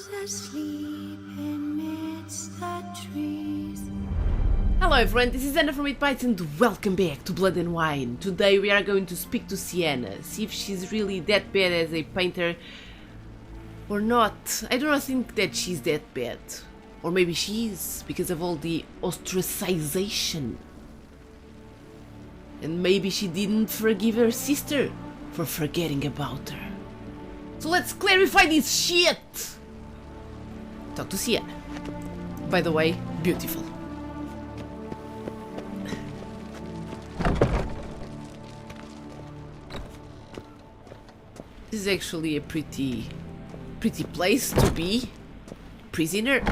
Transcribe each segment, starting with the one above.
asleep amidst the trees. Hello everyone, this is Anna from It and welcome back to Blood and Wine. Today we are going to speak to Syanna, see if she's really that bad as a painter or not. I do not think that she's that bad. Or maybe she is, because of all the ostracization. And maybe she didn't forgive her sister for forgetting about her. So let's clarify this shit! Talk to Syanna. By the way, beautiful. This is actually a pretty place to be. Prisoner.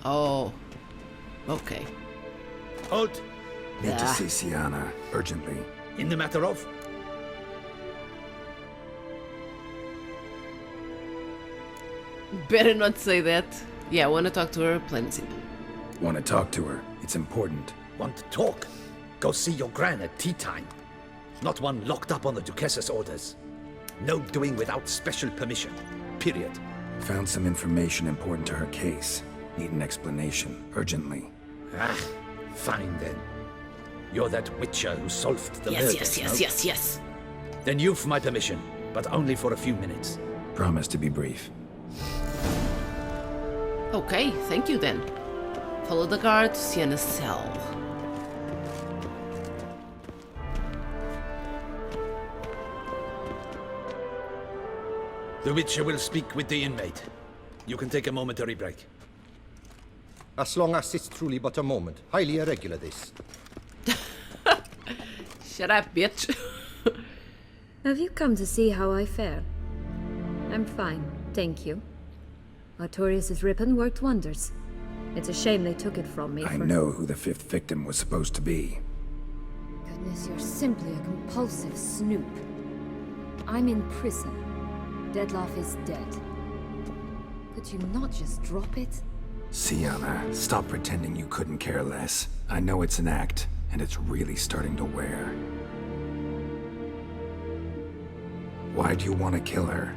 Oh, okay. Halt! Need to see Syanna, urgently. In the matter of? Better not say that. Yeah, I want to talk to her, plain and simple. Want to talk to her. It's important. Want to talk? Go see your gran at tea time. Not one locked up on the Duchess's orders. No doing without special permission. Period. Found some information important to her case. Need an explanation, urgently. Ah, fine then. You're that witcher who solved the murders, no? Yes. Then you've my permission, but only for a few minutes. Promise to be brief. Okay, thank you then. Follow the guard to Syanna's cell. The witcher will speak with the inmate. You can take a momentary break. As long as it's truly but a moment. Highly irregular, this. Shut up, bitch. Have you come to see how I fare? I'm fine, thank you. Artorius' ribbon worked wonders. It's a shame they took it from me I know who the fifth victim was supposed to be. Goodness, you're simply a compulsive snoop. I'm in prison. Deadloff is dead. Could you not just drop it? Syanna, stop pretending you couldn't care less. I know it's an act, and it's really starting to wear. Why do you want to kill her?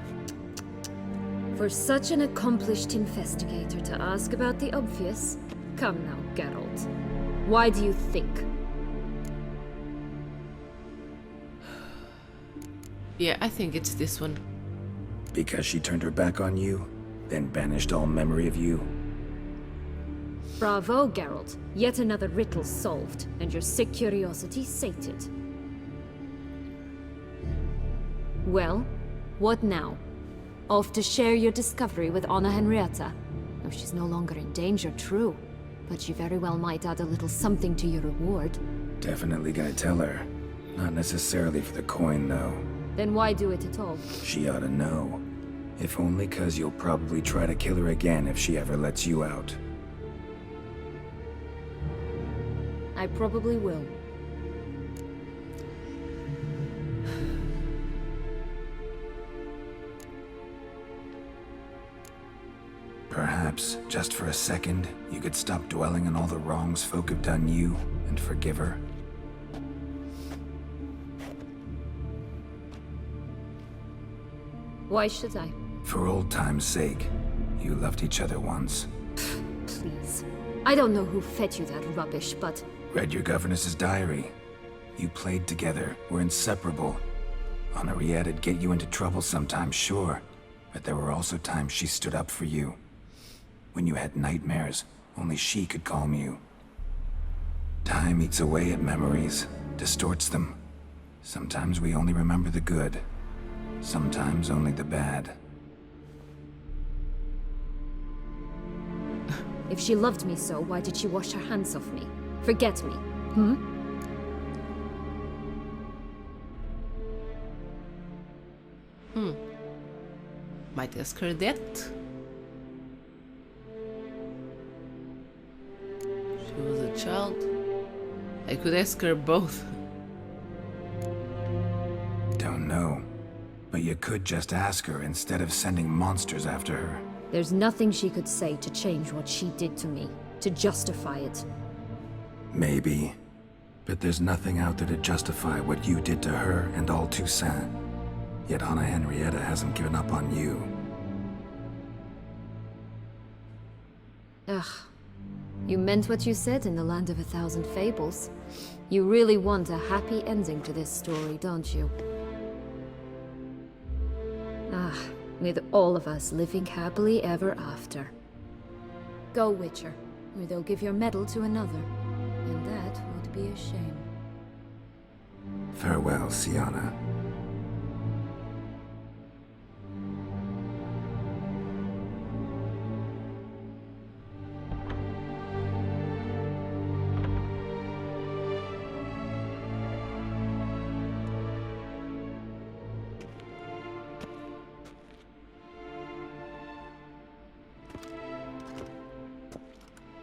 For such an accomplished investigator to ask about the obvious? Come now, Geralt. Why do you think? Yeah, I think it's this one. Because she turned her back on you, then banished all memory of you? Bravo, Geralt. Yet another riddle solved, and your sick curiosity sated. Well, what now? Off to share your discovery with Anna Henrietta? Oh, she's no longer in danger, true. But she very well might add a little something to your reward. Definitely gonna tell her. Not necessarily for the coin, though. Then why do it at all? She ought to know. If only 'cause you'll probably try to kill her again if she ever lets you out. I probably will. Perhaps, just for a second, you could stop dwelling on all the wrongs folk have done you and forgive her. Why should I? For old time's sake. You loved each other once. Please. I don't know who fed you that rubbish, but... Read your governess's diary. You played together, were inseparable. Henriette'd get you into trouble sometimes, sure. But there were also times she stood up for you. When you had nightmares, only she could calm you. Time eats away at memories, distorts them. Sometimes we only remember the good. Sometimes only the bad. If she loved me so, why did she wash her hands off me? Forget me, Might ask her that. She was a child. I could ask her both. Don't know. But you could just ask her instead of sending monsters after her. There's nothing she could say to change what she did to me, to justify it. Maybe. But there's nothing out there to justify what you did to her and all Toussaint. Yet Anna Henrietta hasn't given up on you. Ugh. You meant what you said in the Land of a Thousand Fables. You really want a happy ending to this story, don't you? Ah, with all of us living happily ever after. Go, Witcher, or they'll give your medal to another. And that would be a shame. Farewell, Syanna.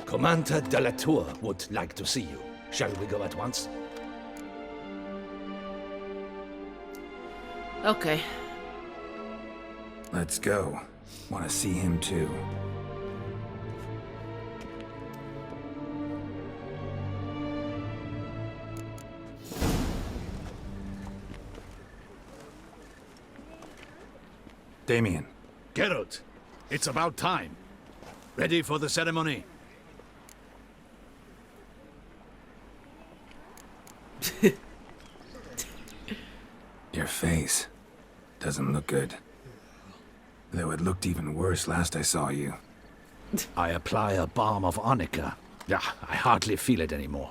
Commander de la Tour would like to see you. Shall we go at once? Okay. Let's go. Want to see him too. Damien. Geralt, it's about time. Ready for the ceremony? Your face doesn't look good. Though it looked even worse last I saw you. I apply a balm of arnica. Yeah, I hardly feel it anymore.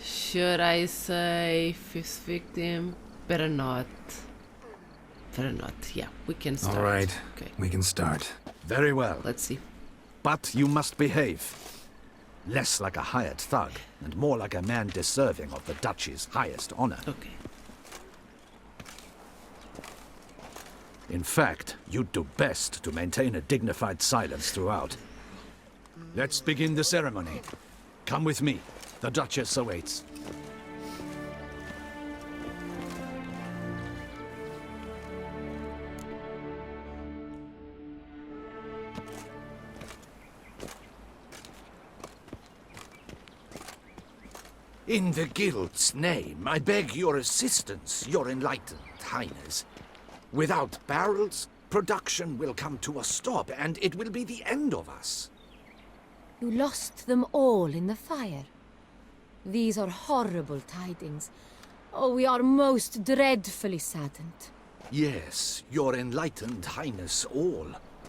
Should I say fifth victim? Better not. Better not. Yeah, we can start. All right, Okay. we can start. Very well. Let's see. But you must behave. Less like a hired thug, and more like a man deserving of the Duchy's highest honor. Okay. In fact, you'd do best to maintain a dignified silence throughout. Let's begin the ceremony. Come with me. The Duchess awaits. In the Guild's name, I beg your assistance, your enlightened highness. Without barrels, production will come to a stop, and it will be the end of us. You lost them all in the fire. These are horrible tidings. Oh, we are most dreadfully saddened. Yes, your enlightened highness all.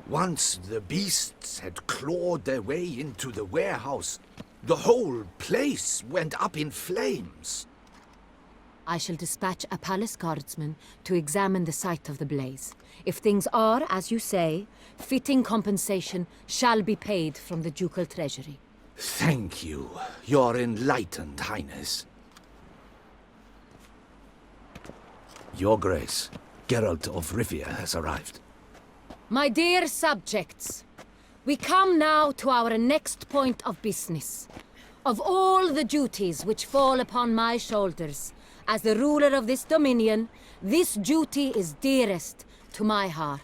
Once the beasts had clawed their way into the warehouse, the whole place went up in flames. I shall dispatch a palace guardsman to examine the site of the blaze. If things are, as you say, fitting compensation shall be paid from the ducal treasury. Thank you, your enlightened highness. Your Grace, Geralt of Rivia has arrived. My dear subjects, we come now to our next point of business. Of all the duties which fall upon my shoulders, as the ruler of this dominion, this duty is dearest to my heart.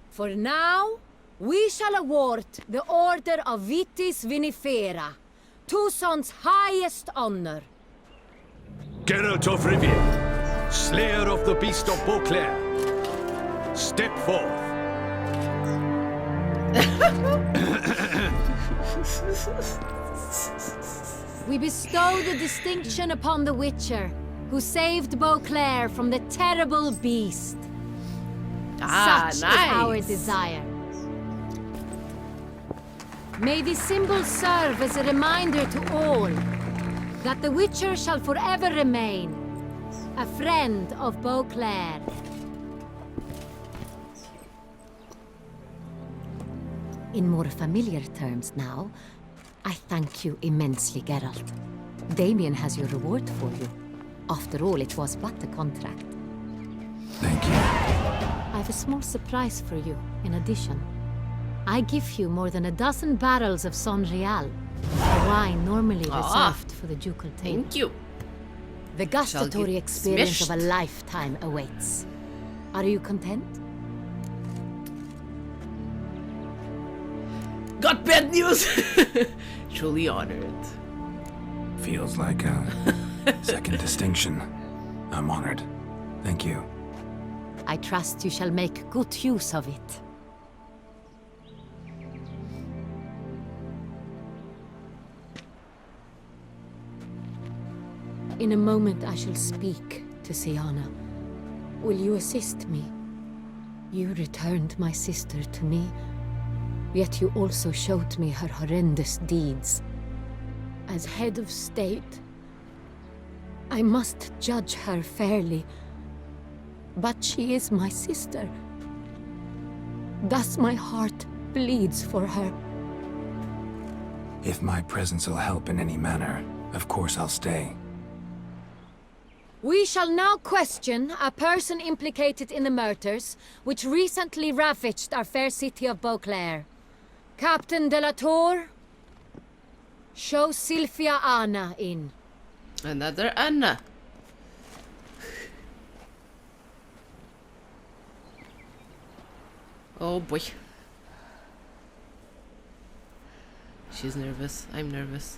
For now, we shall award the Order of Vitis Vinifera, Toussaint's highest honor. Geralt of Rivia, slayer of the beast of Beauclair, step forth. We bestow the distinction upon the Witcher, who saved Beauclair from the terrible beast. Such is our desire. May this symbol serve as a reminder to all that the Witcher shall forever remain a friend of Beauclair. In more familiar terms now, I thank you immensely, Geralt. Damien has your reward for you. After all, it was but a contract. Thank you. I have a small surprise for you, in addition. I give you more than a dozen barrels of Son Real, a wine normally reserved for the ducal table. Thank you. The gustatory get experience of a smashed. lifetime awaits. Are you content? Got bad news! Truly honored. Feels like a second distinction. I'm honored. Thank you. I trust you shall make good use of it. In a moment I shall speak to Syanna. Will you assist me? You returned my sister to me, yet you also showed me her horrendous deeds. As head of state, I must judge her fairly. But she is my sister. Thus my heart bleeds for her. If my presence will help in any manner, of course I'll stay. We shall now question a person implicated in the murders which recently ravaged our fair city of Beauclair. Captain de la Tour, show Sylvia Anna in. Another Anna. Oh boy. She's nervous. I'm nervous.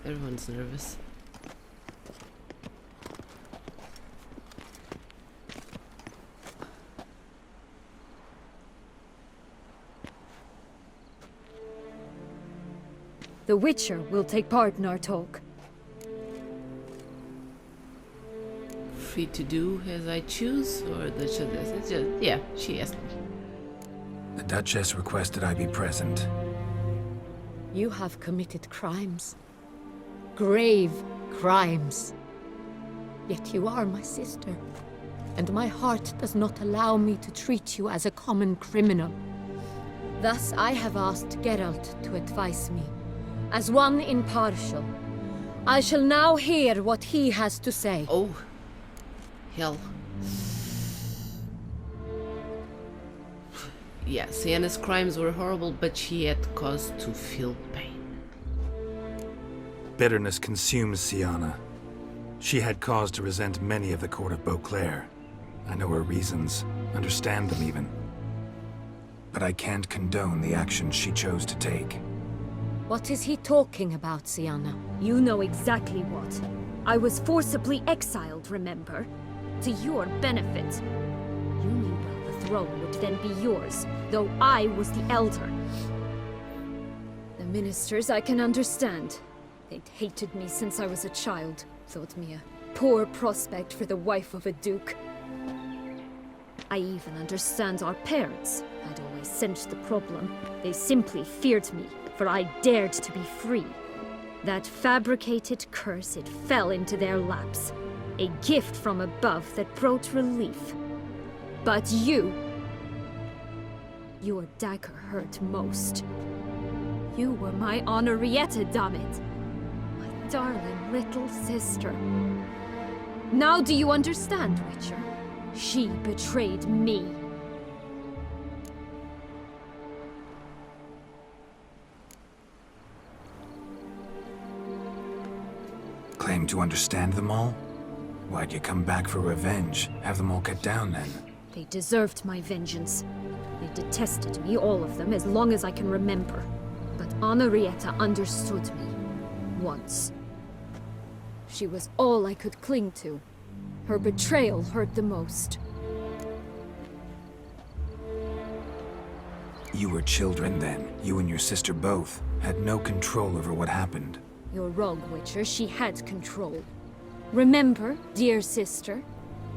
Everyone's nervous. The Witcher will take part in our talk. Free to do as I choose, or the it's just, yeah, she asked me. The Duchess requested I be present. You have committed crimes. Grave crimes. Yet you are my sister, and my heart does not allow me to treat you as a common criminal. Thus I have asked Geralt to advise me, as one impartial. I shall now hear what he has to say. Oh, hell. Yeah, Syanna's crimes were horrible, but she had cause to feel pain. Bitterness consumes Syanna. She had cause to resent many of the court of Beauclair. I know her reasons, understand them even. But I can't condone the actions she chose to take. What is he talking about, Syanna? You know exactly what. I was forcibly exiled, remember? To your benefit. You knew well the throne would then be yours, though I was the elder. The ministers I can understand. They'd hated me since I was a child, thought me a poor prospect for the wife of a duke. I even understand our parents. I'd always sensed the problem. They simply feared me, for I dared to be free. That fabricated curse, it fell into their laps. A gift from above that brought relief. But you... Your dagger hurt most. You were my Henrietta, damn it. My darling little sister. Now do you understand, Witcher? She betrayed me. Claim to understand them all? Why'd you come back for revenge? Have them all cut down then? They deserved my vengeance. They detested me, all of them, as long as I can remember. But Henrietta understood me. Once. She was all I could cling to. Her betrayal hurt the most. You were children then. You and your sister both had no control over what happened. You're wrong, Witcher. She had control. Remember, dear sister?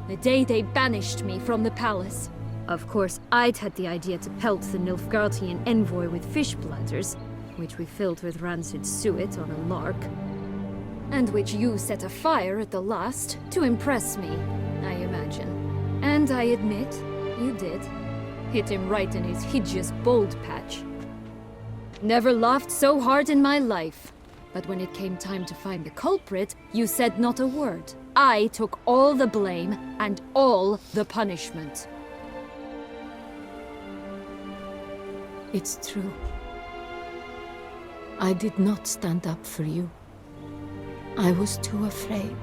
The day they banished me from the palace. Of course, I'd had the idea to pelt the Nilfgaardian envoy with fish bladders, which we filled with rancid suet on a lark. And which you set afire at the last, to impress me, I imagine. And I admit, you did. Hit him right in his hideous bald patch. Never laughed so hard in my life. But when it came time to find the culprit, you said not a word. I took all the blame and all the punishment. It's true. I did not stand up for you. I was too afraid.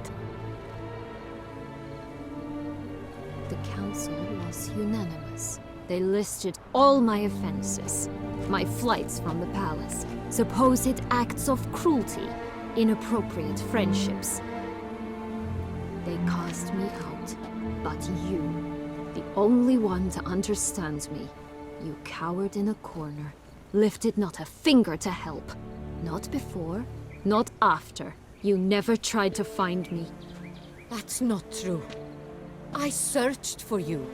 The council was unanimous. They listed all my offenses. My flights from the palace, supposed acts of cruelty, inappropriate friendships. They cast me out. But you, the only one to understand me, you cowered in a corner, lifted not a finger to help. Not before, not after. You never tried to find me. That's not true. I searched for you,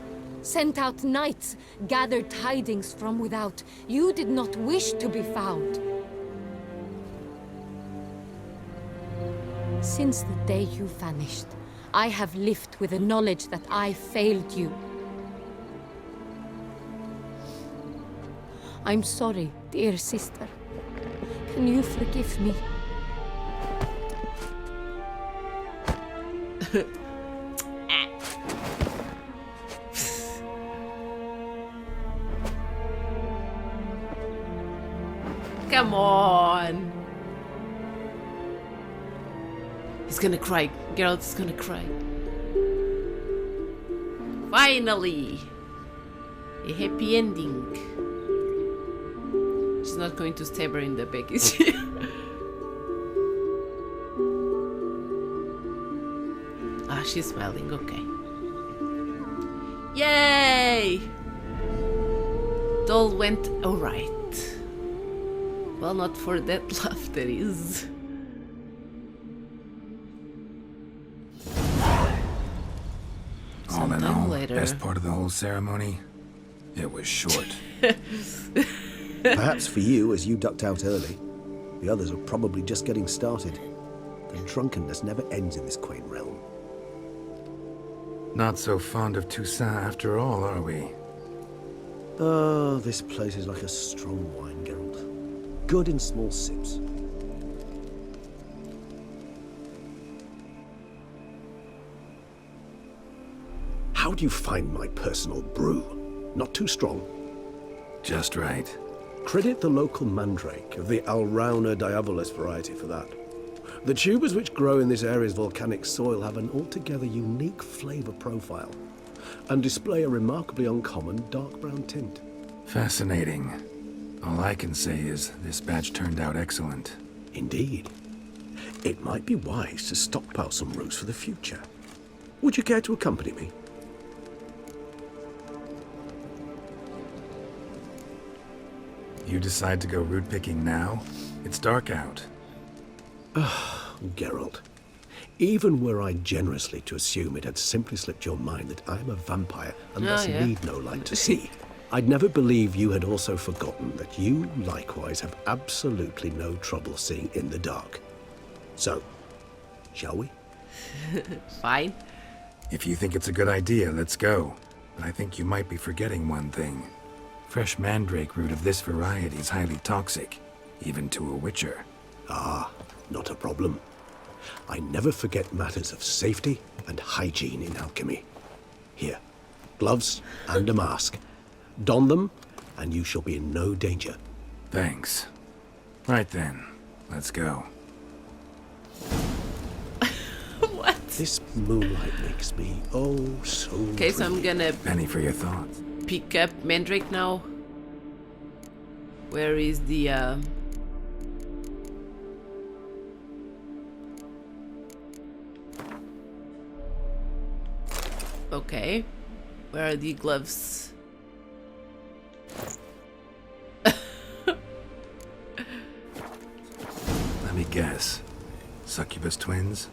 sent out knights, gathered tidings from without. You did not wish to be found. Since the day you vanished, I have lived with the knowledge that I failed you. I'm sorry, dear sister. Can you forgive me? Come on. He's gonna cry. Geralt's gonna cry. Finally! A happy ending. She's not going to stab her in the back, is she? Ah, she's smiling, okay. Yay! It all went alright. Well, not for that laugh, that is. All in Sometime all, later. best part of the whole ceremony, it was short. Perhaps for you, as you ducked out early. The others are probably just getting started. The drunkenness never ends in this quaint realm. Not so fond of Toussaint after all, are we? Oh, this place is like a strong wine, Geralt. Good in small sips. How do you find my personal brew? Not too strong? Just right. Credit the local mandrake of the Alrauna diabolus variety for that. The tubers which grow in this area's volcanic soil have an altogether unique flavor profile and display a remarkably uncommon dark brown tint. Fascinating. All I can say is this batch turned out excellent. Indeed. It might be wise to stockpile some roots for the future. Would you care to accompany me? You decide to go root picking now? It's dark out. Geralt, even were I generously to assume it had simply slipped your mind that I am a vampire and thus yeah. need no light to see, I'd never believe you had also forgotten that you likewise have absolutely no trouble seeing in the dark. So, shall we? Fine. If you think it's a good idea, let's go. But I think you might be forgetting one thing. Fresh mandrake root of this variety is highly toxic, even to a witcher. Ah, not a problem. I never forget matters of safety and hygiene in alchemy. Here, gloves and a mask. Don them, and you shall be in no danger. Thanks. Right then, let's go. What? This moonlight makes me oh so Okay, so I'm gonna Penny for your thoughts. pick up Mandrake now. Where is the Okay. Where are the gloves? Let me guess. Succubus twins?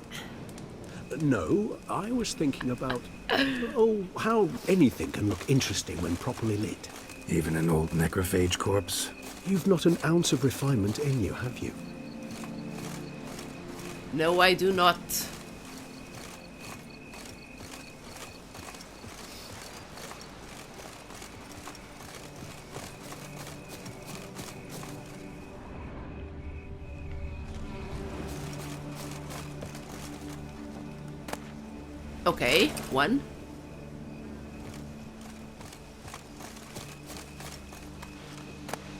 No, I was thinking about how anything can look interesting when properly lit. Even an old necrophage corpse? You've not an ounce of refinement in you, have you? No, I do not. Okay, one.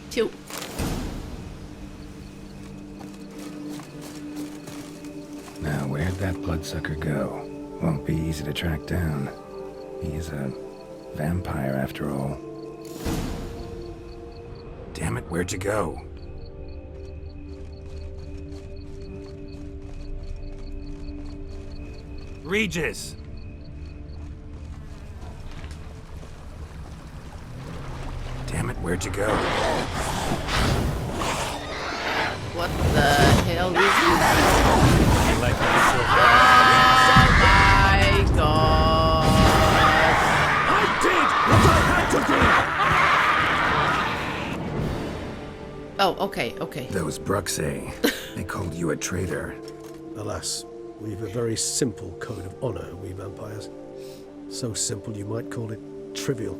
Two. Now, where'd that bloodsucker go? Won't be easy to track down. He's a vampire after all. Damn it, where'd you go? Regis! Damn it, where'd you go? What the hell is this? You like that Oh my god! I did what I had to do! Oh, okay, okay. Those Bruxay, they called you a traitor. Alas, we've a very simple code of honor, we vampires. So simple you might call it trivial.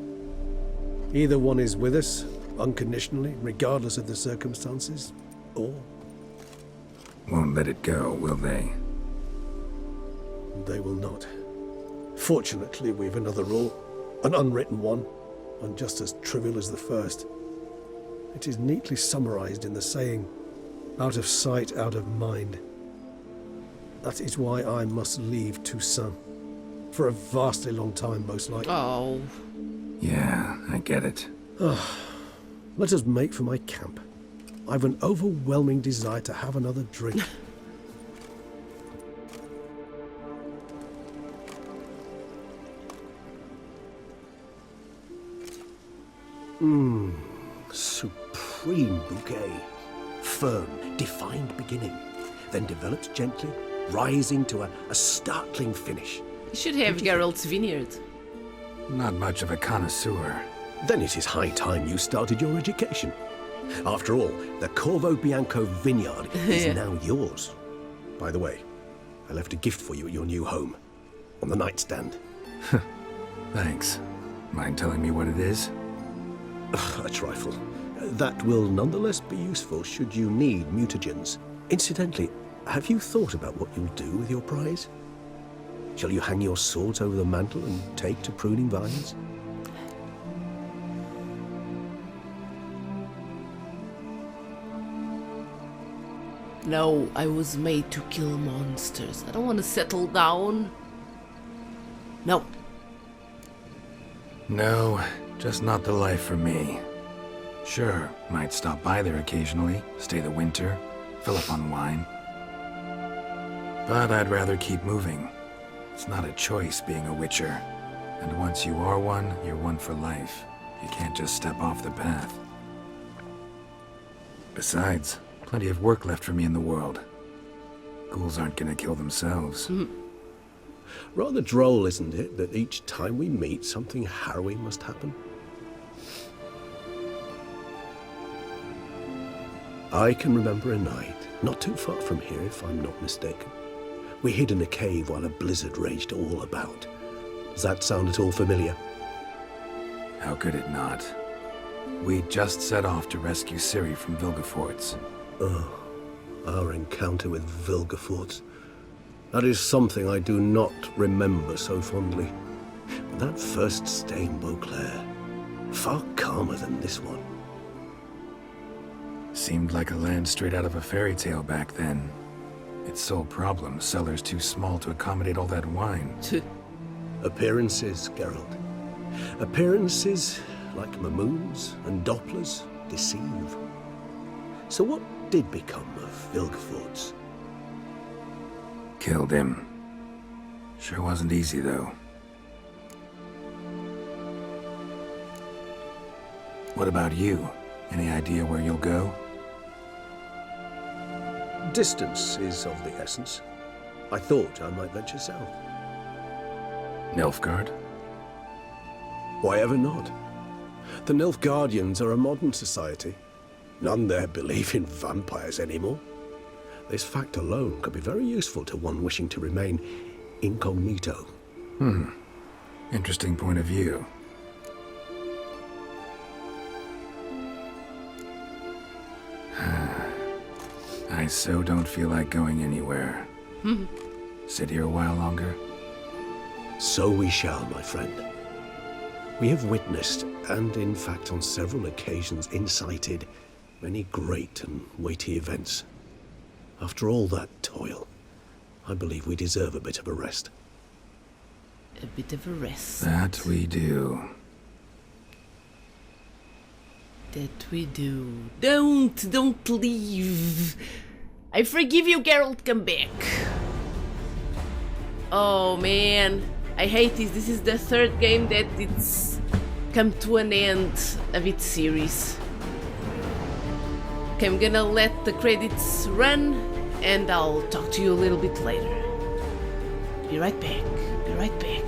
Either one is with us, unconditionally, regardless of the circumstances, or Won't let it go, will they? they will not. Fortunately, we've another rule, an unwritten one, and just as trivial as the first. It is neatly summarized in the saying, out of sight, out of mind. That is why I must leave Toussaint. For a vastly long time, most likely. Oh. Yeah, I get it. Let us make for my camp. I've an overwhelming desire to have another drink. Supreme bouquet. Firm, defined beginning, then develops gently, rising to a startling finish. You should have Geralt's vineyard. Not much of a connoisseur. Then it is high time you started your education. After all, the Corvo Bianco vineyard is Yeah. now yours. By the way, I left a gift for you at your new home, on the nightstand. Thanks. Mind telling me what it is? A trifle. That will nonetheless be useful should you need mutagens. Incidentally, have you thought about what you'll do with your prize? Shall you hang your swords over the mantle and take to pruning vines? No, I was made to kill monsters. I don't want to settle down. No. No, just not the life for me. Sure, might stop by there occasionally, stay the winter, fill up on wine. But I'd rather keep moving. It's not a choice being a witcher. And once you are one, you're one for life. You can't just step off the path. Besides, plenty of work left for me in the world. Ghouls aren't gonna kill themselves. Rather droll, isn't it, that each time we meet, something harrowing must happen? I can remember a night, not too far from here if I'm not mistaken. We hid in a cave while a blizzard raged all about. Does that sound at all familiar? How could it not? We just set off to rescue Ciri from Vilgefortz. Our encounter with Vilgefortz. That is something I do not remember so fondly. But that first stay in Beauclair, far calmer than this one. Seemed like a land straight out of a fairy tale back then. Its sole problem, cellars too small to accommodate all that wine. Appearances, Geralt. Appearances, like Mamoons and Dopplers, deceive. So what did become of Vilgefortz? Killed him. Sure wasn't easy, though. What about you? Any idea where you'll go? Distance is of the essence. I thought I might venture south. Nilfgaard? Why ever not? The Nilfgaardians are a modern society. None there believe in vampires anymore. This fact alone could be very useful to one wishing to remain incognito. Interesting point of view. I so don't feel like going anywhere. Sit here a while longer? So we shall, my friend. We have witnessed, and in fact on several occasions incited, many great and weighty events. After all that toil, I believe we deserve a bit of a rest. a bit of a rest. That we do. That we do. Don't leave. I forgive you, Geralt, come back. Oh man, I hate this. This is the third game that it's come to an end of its series. Okay, I'm gonna let the credits run and I'll talk to you a little bit later. Be right back. Be right back.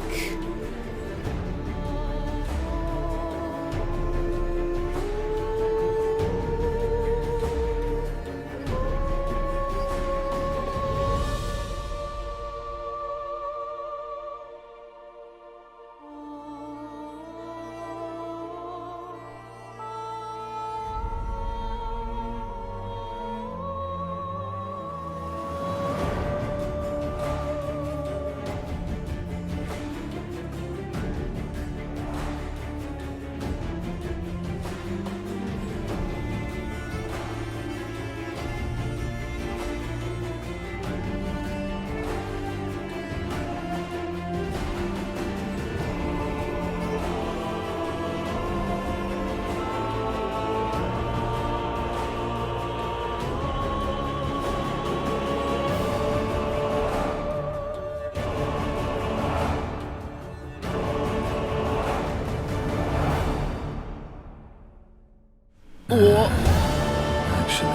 Actually,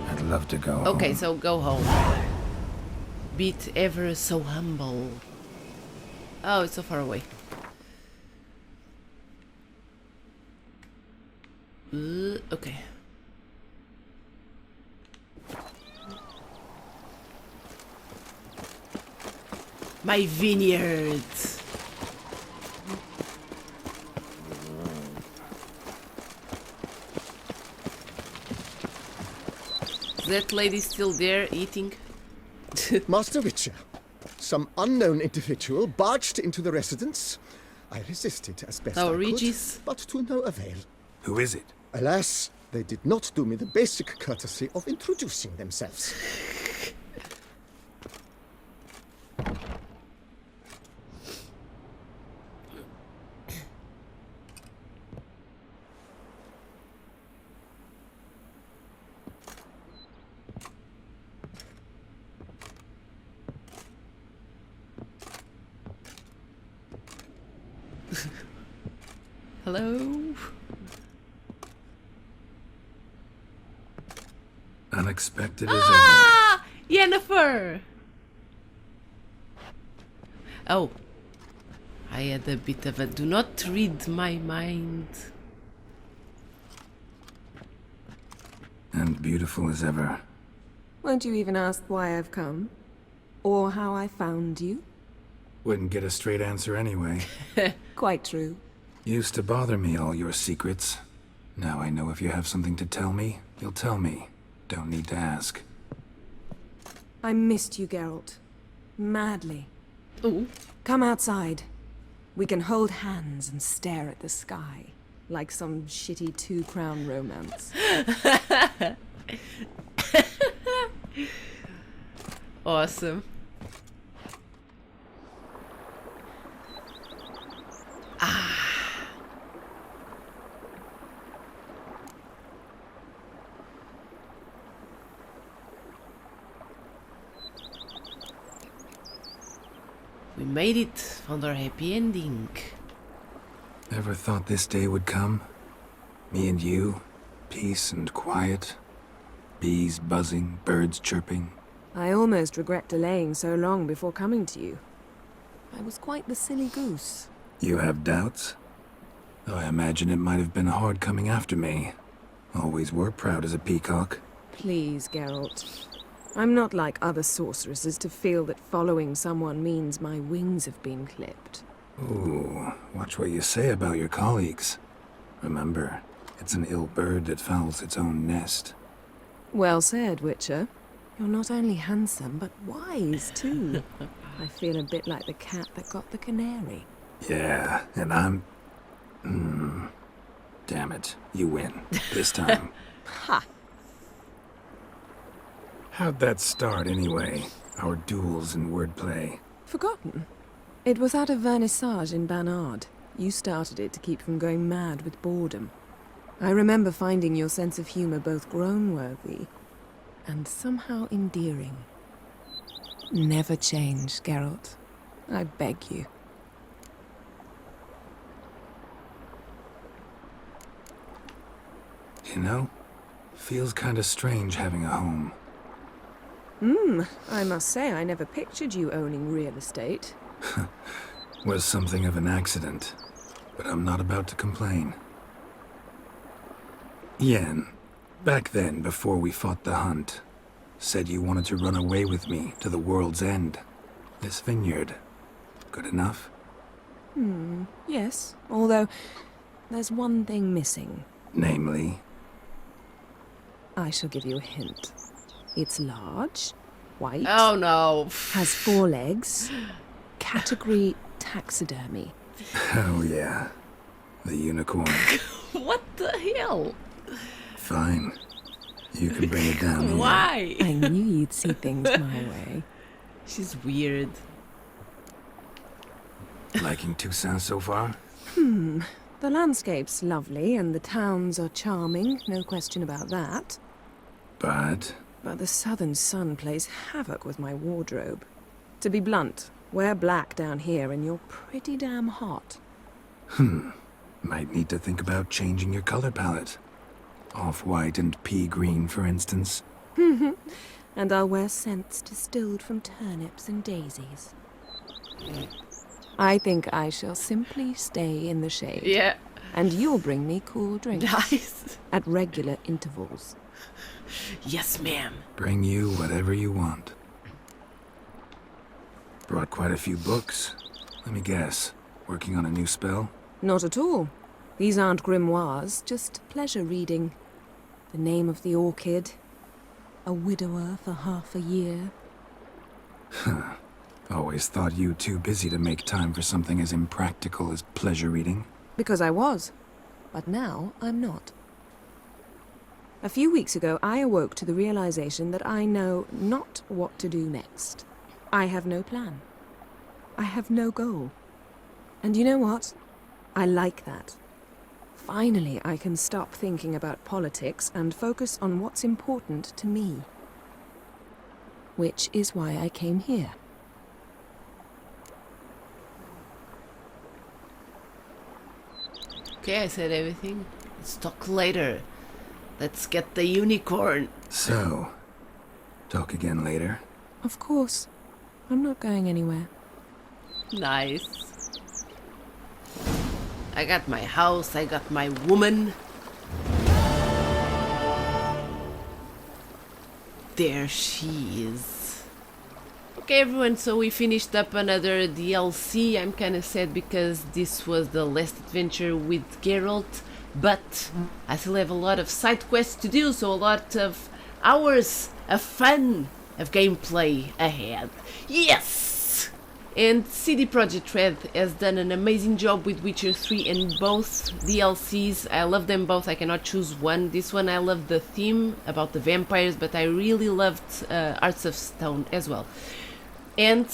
I'd love to go Okay, home. so go home. Beat ever so humble. Oh, it's so far away. Okay. My vineyard. Is that lady still there eating? Master Witcher, some unknown individual barged into the residence. I resisted as best Oh, I Regis. could, but to no avail. Who is it? Alas, they did not do me the basic courtesy of introducing themselves. Hello? Unexpected as ever. Ah! Yennefer! Oh. I had a bit of a do not read my mind. And beautiful as ever. Won't you even ask why I've come? Or how I found you? Wouldn't get a straight answer anyway. Quite true. Used to bother me, all your secrets. Now I know if you have something to tell me, you'll tell me. Don't need to ask. I missed you, Geralt. Madly. Ooh. Come outside. We can hold hands and stare at the sky. Like some shitty two-crown romance. Awesome. We made it, found our happy ending. Ever thought this day would come? Me and you, peace and quiet. Bees buzzing, birds chirping. I almost regret delaying so long before coming to you. I was quite the silly goose. You have doubts? Though I imagine it might have been hard coming after me. Always were proud as a peacock. Please, Geralt. I'm not like other sorceresses to feel that following someone means my wings have been clipped. Ooh, watch what you say about your colleagues. Remember, it's an ill bird that fouls its own nest. Well said, Witcher. You're not only handsome, but wise, too. I feel a bit like the cat that got the canary. Yeah, and I'm... Damn it, you win. This time. Ha! How'd that start, anyway? Our duels and wordplay. Forgotten? It was at a vernissage in Banard. You started it to keep from going mad with boredom. I remember finding your sense of humor both groan-worthy and somehow endearing. Never change, Geralt. I beg you. You know, feels kinda strange having a home. I must say I never pictured you owning real estate. Was something of an accident, but I'm not about to complain. Yen, back then, before we fought the hunt, said you wanted to run away with me to the world's end. This vineyard. Good enough? Yes, although there's one thing missing. Namely, I shall give you a hint. It's large, white, Oh no. has 4 legs, category taxidermy. oh yeah, the unicorn. What the hell? Fine. You can bring it down here. Why? I knew you'd see things my way. She's weird. Liking Toussaint so far? The landscape's lovely and the towns are charming, no question about that. But But the southern sun plays havoc with my wardrobe. To be blunt, wear black down here and you're pretty damn hot. might need to think about changing your color palette. Off-white and pea green, for instance. And I'll wear scents distilled from turnips and daisies. I think I shall simply stay in the shade. Yeah. And you'll bring me cool drinks. Nice. At regular intervals. Yes, ma'am. Bring you whatever you want. Brought quite a few books. Let me guess. Working on a new spell? Not at all. These aren't grimoires, just pleasure reading. The Name of the Orchid. A widower for half a year. Always thought you too busy to make time for something as impractical as pleasure reading. Because I was. But now I'm not. A few weeks ago, I awoke to the realization that I know not what to do next. I have no plan. I have no goal. And you know what? I like that. Finally, I can stop thinking about politics and focus on what's important to me. Which is why I came here. Okay, I said everything. Let's talk later. Let's get the unicorn. So, talk again later. Of course. I'm not going anywhere. Nice. I got my house, I got my woman. There she is. Okay everyone, so we finished up another DLC. I'm kinda sad because this was the last adventure with Geralt, but I still have a lot of side quests to do, so a lot of hours of fun, of gameplay ahead. Yes! And CD Projekt Red has done an amazing job with Witcher 3 and both DLCs. I love them both, I cannot choose one. This one I love the theme about the vampires, but I really loved Hearts of Stone as well. And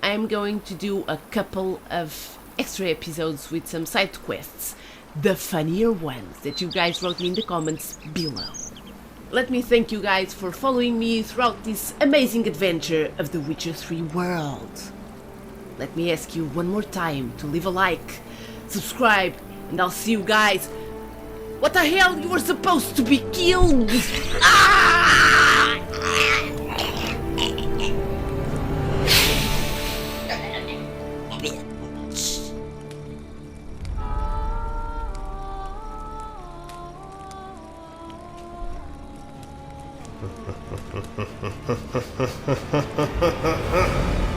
I'm going to do a couple of extra episodes with some side quests. The funnier ones that you guys wrote me in the comments below. Let me thank you guys for following me throughout this amazing adventure of the Witcher 3 world. Let me ask you one more time to leave a like, subscribe, and I'll see you guys. What the hell? You were supposed to be killed! Ah! Ha ha ha ha ha ha ha ha ha ha.